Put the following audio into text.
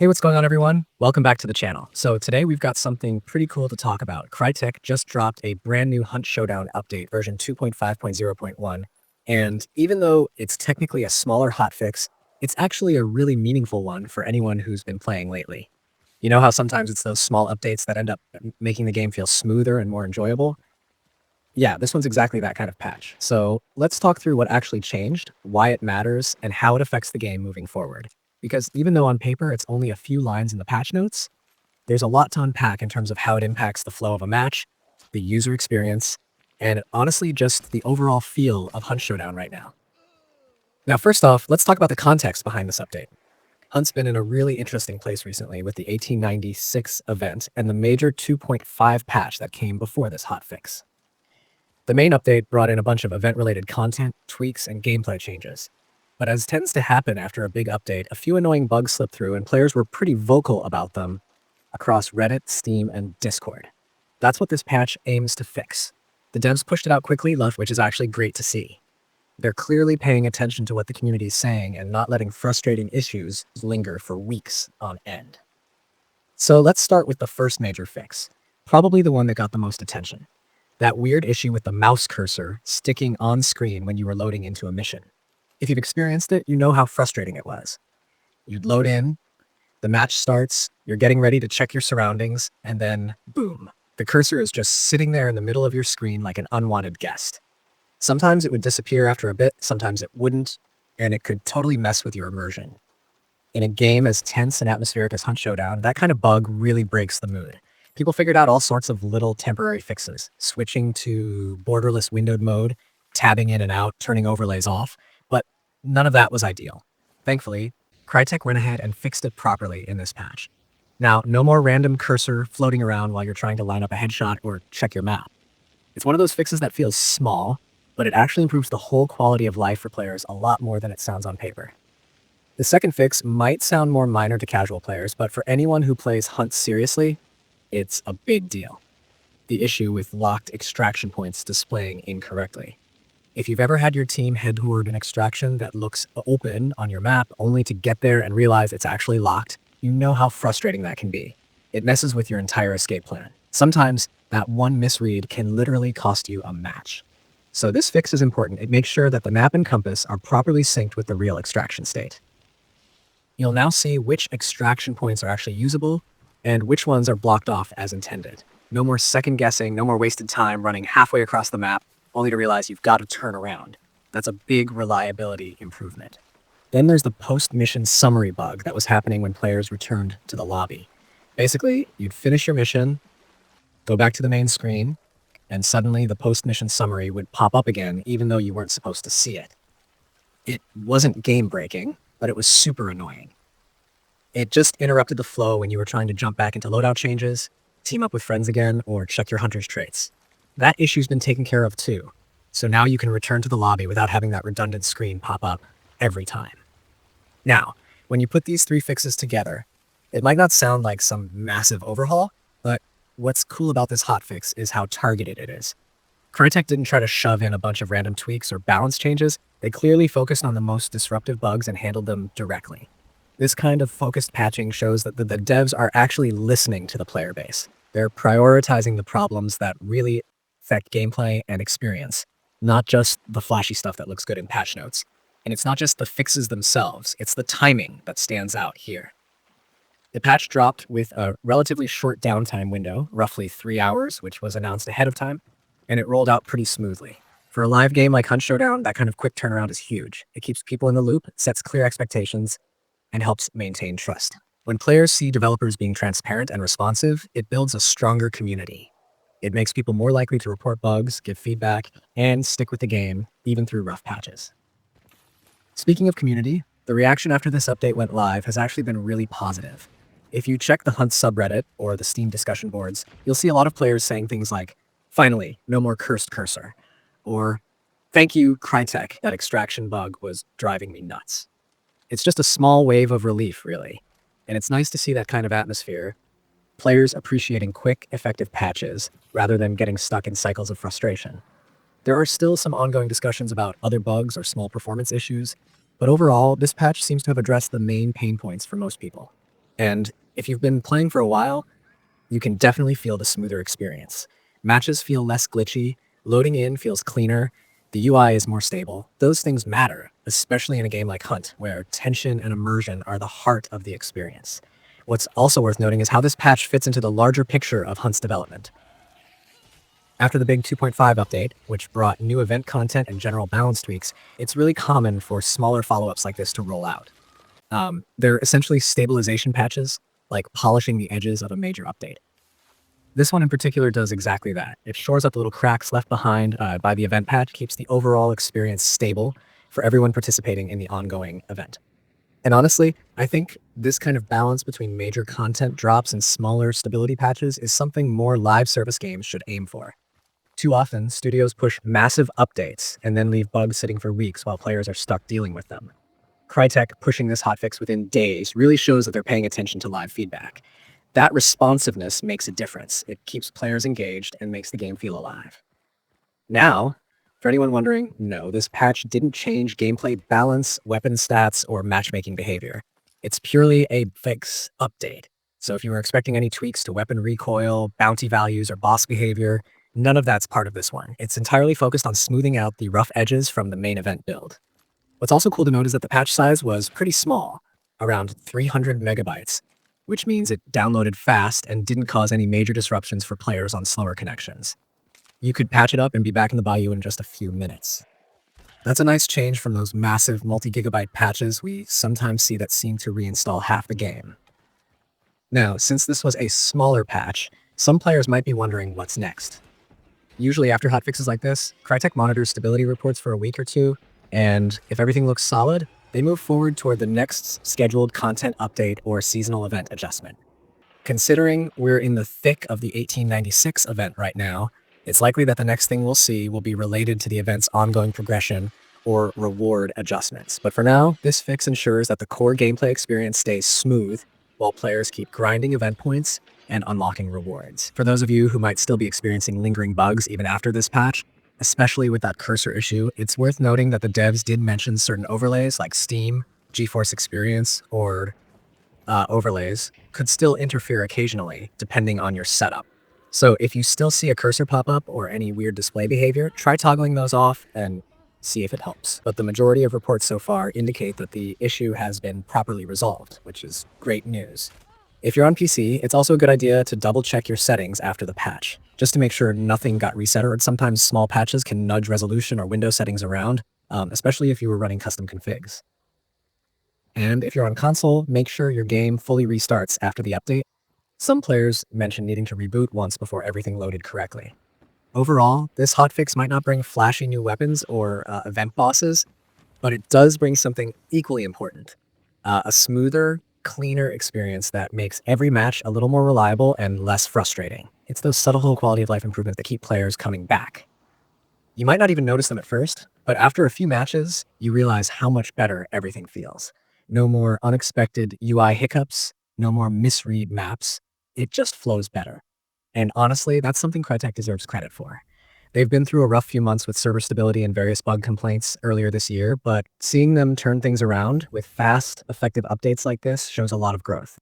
Hey, what's going on, everyone? Welcome back to the channel. So today we've got something pretty cool to talk about. Crytek just dropped a brand new Hunt Showdown update, version 2.5.0.1. And even though it's technically a smaller hotfix, it's actually a really meaningful one for anyone who's been playing lately. You know how sometimes it's those small updates that end up making the game feel smoother and more enjoyable? Yeah, this one's exactly that kind of patch. So let's talk through what actually changed, why it matters, and how it affects the game moving forward. Because even though on paper it's only a few lines in the patch notes, there's a lot to unpack in terms of how it impacts the flow of a match, the user experience, and honestly just the overall feel of Hunt Showdown right now. Now, first off, let's talk about the context behind this update. Hunt's been in a really interesting place recently with the 1896 event and the major 2.5 patch that came before this hotfix. The main update brought in a bunch of event-related content, tweaks, and gameplay changes. But as tends to happen after a big update, a few annoying bugs slipped through and players were pretty vocal about them across Reddit, Steam, and Discord. That's what this patch aims to fix. The devs pushed it out quickly, which is actually great to see. They're clearly paying attention to what the community is saying and not letting frustrating issues linger for weeks on end. So let's start with the first major fix, probably the one that got the most attention. That weird issue with the mouse cursor sticking on screen when you were loading into a mission. If you've experienced it, you know how frustrating it was. You'd load in, the match starts, you're getting ready to check your surroundings, and then boom, the cursor is just sitting there in the middle of your screen like an unwanted guest. Sometimes it would disappear after a bit, sometimes it wouldn't, and it could totally mess with your immersion. In a game as tense and atmospheric as Hunt Showdown, that kind of bug really breaks the mood. People figured out all sorts of little temporary fixes, switching to borderless windowed mode, tabbing in and out, turning overlays off, but none of that was ideal. Thankfully, Crytek went ahead and fixed it properly in this patch. Now, no more random cursor floating around while you're trying to line up a headshot or check your map. It's one of those fixes that feels small, but it actually improves the whole quality of life for players a lot more than it sounds on paper. The second fix might sound more minor to casual players, but for anyone who plays Hunt seriously, it's a big deal. The issue with locked extraction points displaying incorrectly. If you've ever had your team head toward an extraction that looks open on your map only to get there and realize it's actually locked, you know how frustrating that can be. It messes with your entire escape plan. Sometimes that one misread can literally cost you a match. So this fix is important. It makes sure that the map and compass are properly synced with the real extraction state. You'll now see which extraction points are actually usable and which ones are blocked off as intended. No more second guessing, no more wasted time running halfway across the map, only to realize you've got to turn around. That's a big reliability improvement. Then there's the post-mission summary bug that was happening when players returned to the lobby. Basically, you'd finish your mission, go back to the main screen, and suddenly the post-mission summary would pop up again, even though you weren't supposed to see it. It wasn't game-breaking, but it was super annoying. It just interrupted the flow when you were trying to jump back into loadout changes, team up with friends again, or check your hunter's traits. That issue's been taken care of too, so now you can return to the lobby without having that redundant screen pop up every time. Now, when you put these three fixes together, it might not sound like some massive overhaul, but what's cool about this hotfix is how targeted it is. Crytek didn't try to shove in a bunch of random tweaks or balance changes. They clearly focused on the most disruptive bugs and handled them directly. This kind of focused patching shows that the devs are actually listening to the player base. They're prioritizing the problems that really affect gameplay and experience, not just the flashy stuff that looks good in patch notes. And it's not just the fixes themselves, it's the timing that stands out here. The patch dropped with a relatively short downtime window, roughly 3 hours, which was announced ahead of time, and it rolled out pretty smoothly. For a live game like Hunt Showdown, that kind of quick turnaround is huge. It keeps people in the loop, sets clear expectations, and helps maintain trust. When players see developers being transparent and responsive, it builds a stronger community. It makes people more likely to report bugs, give feedback, and stick with the game, even through rough patches. Speaking of community, the reaction after this update went live has actually been really positive. If you check the Hunt subreddit or the Steam discussion boards, you'll see a lot of players saying things like, "Finally, no more cursed cursor," or "Thank you, Crytek, that extraction bug was driving me nuts." It's just a small wave of relief, really. And it's nice to see that kind of atmosphere. Players appreciating quick, effective patches rather than getting stuck in cycles of frustration. There are still some ongoing discussions about other bugs or small performance issues, but overall, this patch seems to have addressed the main pain points for most people. And if you've been playing for a while, you can definitely feel the smoother experience. Matches feel less glitchy, loading in feels cleaner, the UI is more stable. Those things matter, especially in a game like Hunt, where tension and immersion are the heart of the experience. What's also worth noting is how this patch fits into the larger picture of Hunt's development. After the big 2.5 update, which brought new event content and general balance tweaks, it's really common for smaller follow-ups like this to roll out. They're essentially stabilization patches, like polishing the edges of a major update. This one in particular does exactly that. It shores up the little cracks left behind by the event patch, keeps the overall experience stable for everyone participating in the ongoing event. And honestly, I think this kind of balance between major content drops and smaller stability patches is something more live service games should aim for. Too often, studios push massive updates and then leave bugs sitting for weeks while players are stuck dealing with them. Crytek pushing this hotfix within days really shows that they're paying attention to live feedback. That responsiveness makes a difference. It keeps players engaged and makes the game feel alive. Now, for anyone wondering, no, this patch didn't change gameplay balance, weapon stats, or matchmaking behavior. It's purely a fix update. So if you were expecting any tweaks to weapon recoil, bounty values, or boss behavior, none of that's part of this one. It's entirely focused on smoothing out the rough edges from the main event build. What's also cool to note is that the patch size was pretty small, around 300 megabytes, which means it downloaded fast and didn't cause any major disruptions for players on slower connections. You could patch it up and be back in the bayou in just a few minutes. That's a nice change from those massive multi-gigabyte patches we sometimes see that seem to reinstall half the game. Now, since this was a smaller patch, some players might be wondering what's next. Usually after hotfixes like this, Crytek monitors stability reports for a week or two, and if everything looks solid, they move forward toward the next scheduled content update or seasonal event adjustment. Considering we're in the thick of the 1896 event right now, it's likely that the next thing we'll see will be related to the event's ongoing progression or reward adjustments. But for now, this fix ensures that the core gameplay experience stays smooth while players keep grinding event points and unlocking rewards. For those of you who might still be experiencing lingering bugs even after this patch, especially with that cursor issue, it's worth noting that the devs did mention certain overlays like Steam, GeForce Experience, or overlays could still interfere occasionally depending on your setup. So if you still see a cursor pop up or any weird display behavior, try toggling those off and see if it helps. But the majority of reports so far indicate that the issue has been properly resolved, which is great news. If you're on PC, it's also a good idea to double check your settings after the patch, just to make sure nothing got reset, or sometimes small patches can nudge resolution or window settings around, especially if you were running custom configs. And if you're on console, make sure your game fully restarts after the update. Some players mention needing to reboot once before everything loaded correctly. Overall, this hotfix might not bring flashy new weapons or event bosses, but it does bring something equally important. A smoother, cleaner experience that makes every match a little more reliable and less frustrating. It's those subtle quality of life improvements that keep players coming back. You might not even notice them at first, but after a few matches, you realize how much better everything feels. No more unexpected UI hiccups, no more misread maps. It just flows better. And honestly, that's something Crytek deserves credit for. They've been through a rough few months with server stability and various bug complaints earlier this year, but seeing them turn things around with fast, effective updates like this shows a lot of growth.